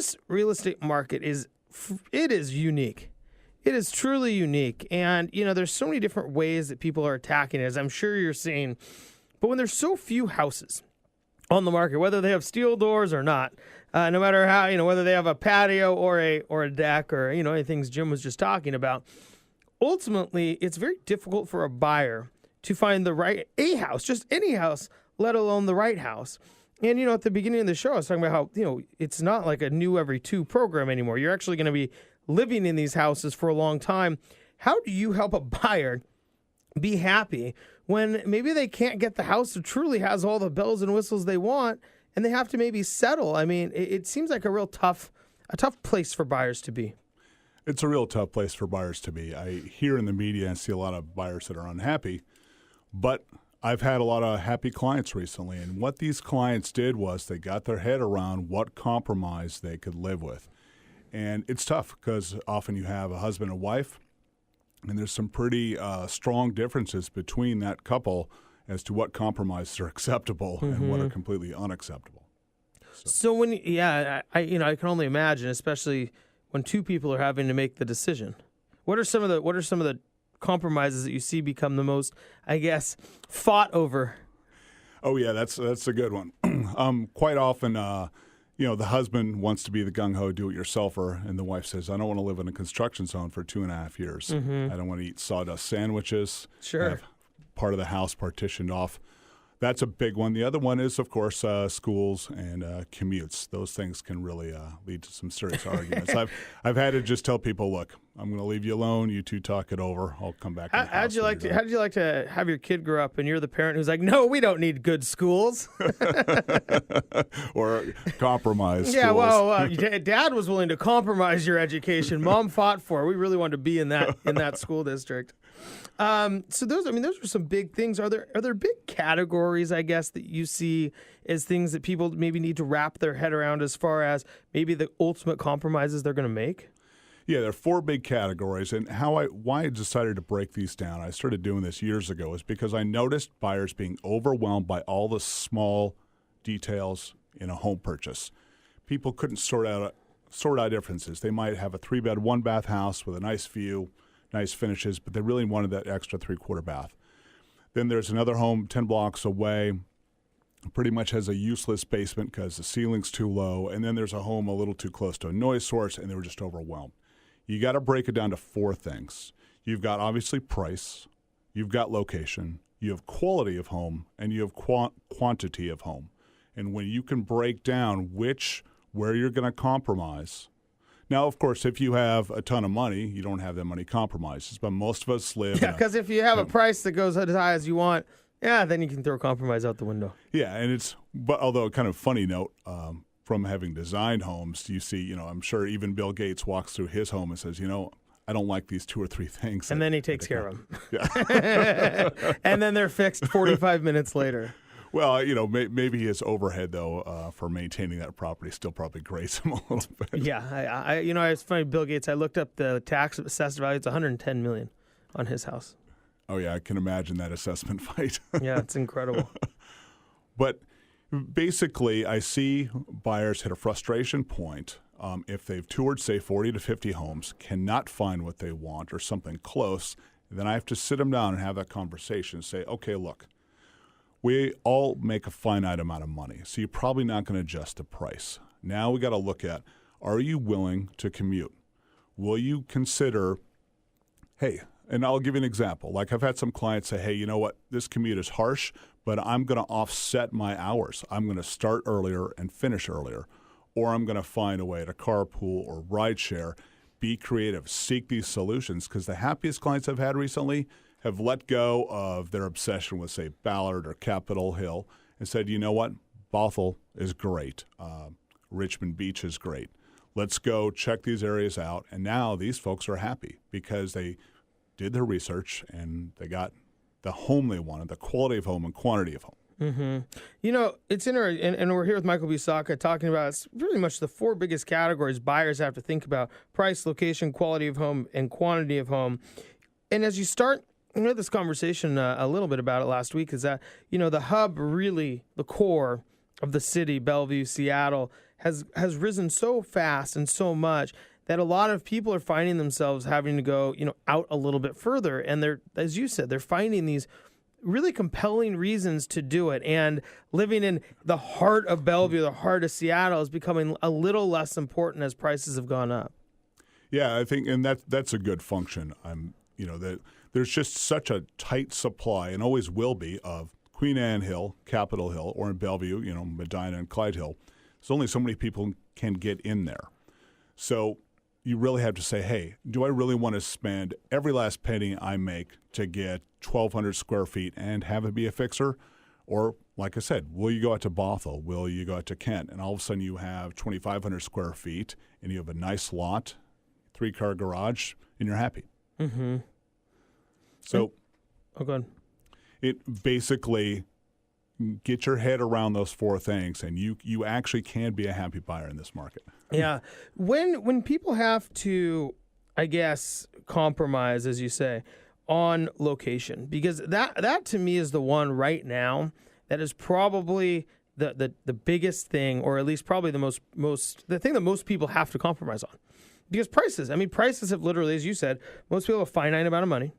this real estate market is unique. It is truly unique. And, there's so many different ways that people are attacking it, as I'm sure you're seeing. But when there's so few houses on the market, whether they have steel doors or not, no matter how, whether they have a patio or a deck or, any things Jim was just talking about, ultimately, it's very difficult for a buyer to find a house, just any house, let alone the right house. And, at the beginning of the show, I was talking about how, it's not like a new every two program anymore. You're actually going to be living in these houses for a long time. How do you help a buyer be happy when maybe they can't get the house that truly has all the bells and whistles they want, and they have to maybe settle? I mean, it seems like a tough place for buyers to be. It's a real tough place for buyers to be. I hear in the media and see a lot of buyers that are unhappy, but I've had a lot of happy clients recently, and what these clients did was they got their head around what compromise they could live with. And it's tough because often you have a husband and wife, and there's some pretty strong differences between that couple as to what compromises are acceptable and what are completely unacceptable. So when, I can only imagine, especially when two people are having to make the decision. What are some of the compromises that you see become the most, I guess, fought over? Oh yeah, that's a good one. Quite often, the husband wants to be the gung-ho do-it-yourselfer, and the wife says, I don't want to live in a construction zone for 2.5 years. I don't want to eat sawdust sandwiches. Sure. Have part of the house partitioned off. That's a big one. The other one is, of course, schools and commutes. Those things can really lead to some serious arguments. I've had to just tell people, look, I'm going to leave you alone. You two talk it over. I'll come back. How'd you like to have your kid grow up and you're the parent who's like, no, we don't need good schools? Or compromise Yeah, schools. well, Dad was willing to compromise your education. Mom fought for it. We really wanted to be in that school district. So those are some big things. Are there big categories, I guess, that you see as things that people maybe need to wrap their head around as far as maybe the ultimate compromises they're going to make? Yeah, there are 4 big categories, and why I decided to break these down, I started doing this years ago, is because I noticed buyers being overwhelmed by all the small details in a home purchase. People couldn't sort out differences. They might have a 3-bed, 1-bath house with a nice view, nice finishes, but they really wanted that extra 3-quarter bath. Then there's another home 10 blocks away, pretty much has a useless basement because the ceiling's too low, and then there's a home a little too close to a noise source, and they were just overwhelmed. You got to break it down to 4 things. You've got obviously price, you've got location, you have quality of home, and you have quantity of home. And when you can break down where you're going to compromise. Now, of course, if you have a ton of money, you don't have that many compromises. But most of us live. Yeah, because if you have a price that goes as high as you want, then you can throw compromise out the window. Yeah, and but although kind of funny note, from having designed homes, you see, I'm sure even Bill Gates walks through his home and says, I don't like these 2 or 3 things. And then he takes care of them. Yeah. And then they're fixed 45 minutes later. Well, maybe his overhead, though, for maintaining that property still probably grates him a little bit. Yeah. It's funny, Bill Gates, I looked up the tax assessed value. It's $110 million on his house. Oh, yeah. I can imagine that assessment fight. Yeah, it's incredible. But basically, I see buyers hit a frustration point if they've toured, say, 40 to 50 homes, cannot find what they want or something close. Then I have to sit them down and have that conversation and say, okay, look. We all make a finite amount of money, so you're probably not going to adjust the price. Now we got to look at, are you willing to commute? Will you consider, hey, and I'll give you an example. Like I've had some clients say, hey, you know what, this commute is harsh, but I'm going to offset my hours. I'm going to start earlier and finish earlier, or I'm going to find a way to carpool or ride share. Be creative, seek these solutions, because the happiest clients I've had recently have let go of their obsession with, say, Ballard or Capitol Hill and said, you know what, Bothell is great. Richmond Beach is great. Let's go check these areas out. And now these folks are happy because they did their research and they got the home they wanted, the quality of home and quantity of home. Mm-hmm. It's interesting, and we're here with Michael Busacca talking about really much the 4 biggest categories buyers have to think about: price, location, quality of home, and quantity of home. And as you start, we had this conversation a little bit about it last week, is that, the hub, really the core of the city, Bellevue, Seattle, has risen so fast and so much that a lot of people are finding themselves having to go, out a little bit further. And they're, as you said, they're finding these really compelling reasons to do it. And living in the heart of Bellevue, the heart of Seattle, is becoming a little less important as prices have gone up. Yeah, I think, and that's a good function. That there's just such a tight supply, and always will be, of Queen Anne Hill, Capitol Hill, or in Bellevue, Medina and Clyde Hill. There's only so many people can get in there. So you really have to say, hey, do I really want to spend every last penny I make to get 1,200 square feet and have it be a fixer? Or, like I said, will you go out to Bothell? Will you go out to Kent? And all of a sudden you have 2,500 square feet and you have a nice lot, 3-car garage, and you're happy. Mm-hmm. So go ahead. It basically, get your head around those 4 things, and you actually can be a happy buyer in this market. Yeah. When people have to, I guess, compromise, as you say, on location, because that to me is the one right now that is probably the biggest thing, or at least probably the thing that most people have to compromise on. Because prices have literally, as you said, most people have a finite amount of money.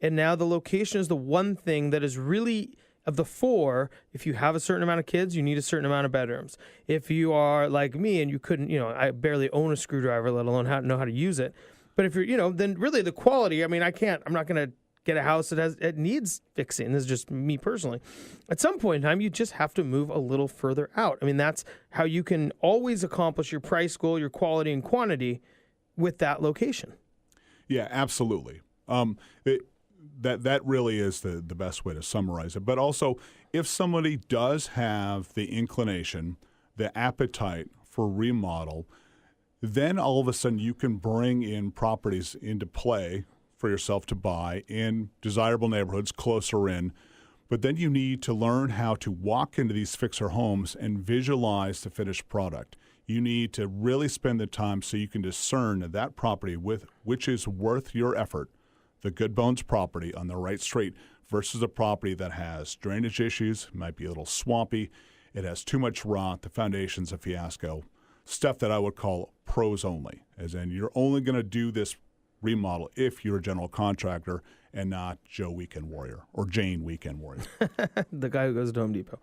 And now the location is the one thing that is really, of the 4, if you have a certain amount of kids, you need a certain amount of bedrooms. If you are like me and you couldn't, I barely own a screwdriver, let alone know how to use it. But if you're, then really the quality, I'm not going to get a house that needs fixing. This is just me personally. At some point in time, you just have to move a little further out. That's how you can always accomplish your price goal, your quality and quantity with that location. Yeah, absolutely. That really is the best way to summarize it. But also, if somebody does have the inclination, the appetite for remodel, then all of a sudden you can bring in properties into play for yourself to buy in desirable neighborhoods closer in. But then you need to learn how to walk into these fixer homes and visualize the finished product. You need to really spend the time so you can discern that property which is worth your effort, the good bones property on the right street versus a property that has drainage issues, might be a little swampy, it has too much rot, the foundation's a fiasco, stuff that I would call pros only, as in you're only going to do this remodel if you're a general contractor and not Joe Weekend Warrior or Jane Weekend Warrior. The guy who goes to Home Depot.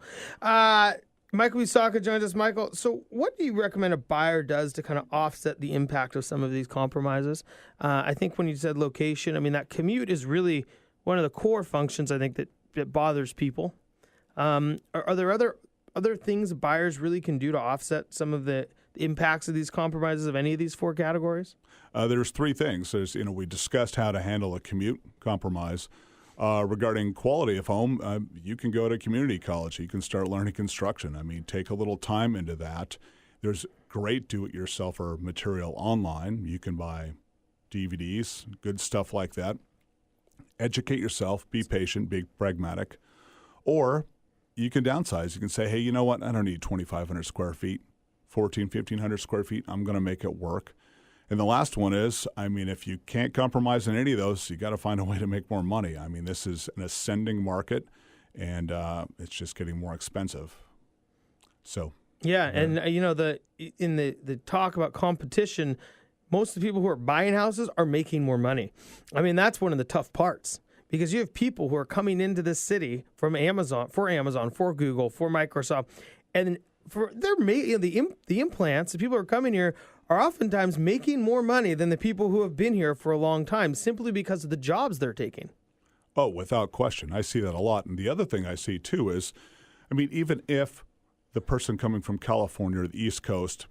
Michael Busacca joins us. Michael, so what do you recommend a buyer does to kind of offset the impact of some of these compromises? I think when you said location, that commute is really one of the core functions, I think, that bothers people. Are there other things buyers really can do to offset some of the impacts of these compromises of any of these 4 categories? There's 3 things. There's, we discussed how to handle a commute compromise. Regarding quality of home, you can go to community college. You can start learning construction. Take a little time into that. There's great do-it-yourselfer material online. You can buy DVDs, good stuff like that. Educate yourself. Be patient. Be pragmatic. Or you can downsize. You can say, hey, you know what? I don't need 2,500 square feet, 1,500 square feet. I'm going to make it work. And the last one is, if you can't compromise in any of those, you got to find a way to make more money. This is an ascending market, and it's just getting more expensive. So yeah, and in the talk about competition, most of the people who are buying houses are making more money. That's one of the tough parts, because you have people who are coming into this city from Amazon, for Google, for Microsoft, and the implants. The people who are coming here are oftentimes making more money than the people who have been here for a long time, simply because of the jobs they're taking. Oh, without question. I see that a lot. And the other thing I see, too, is, even if the person coming from California or the East Coast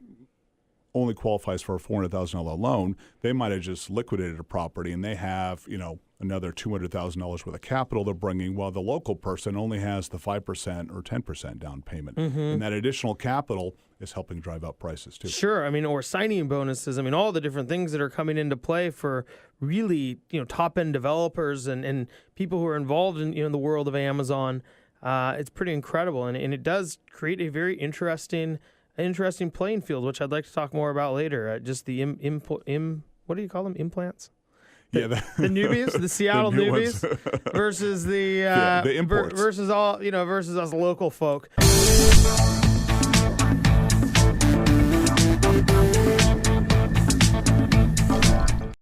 only qualifies for a $400,000 loan, they might have just liquidated a property and they have, another $200,000 worth of capital they're bringing, while the local person only has the 5% or 10% down payment. Mm-hmm. And that additional capital is helping drive up prices, too. Sure. Or signing bonuses. All the different things that are coming into play for really, top-end developers and people who are involved in the world of Amazon. It's pretty incredible. And it does create a very interesting playing field, which I'd like to talk more about later. Just the what do you call them? Implants? The newbies, the Seattle newbies, versus the imports, versus us local folk.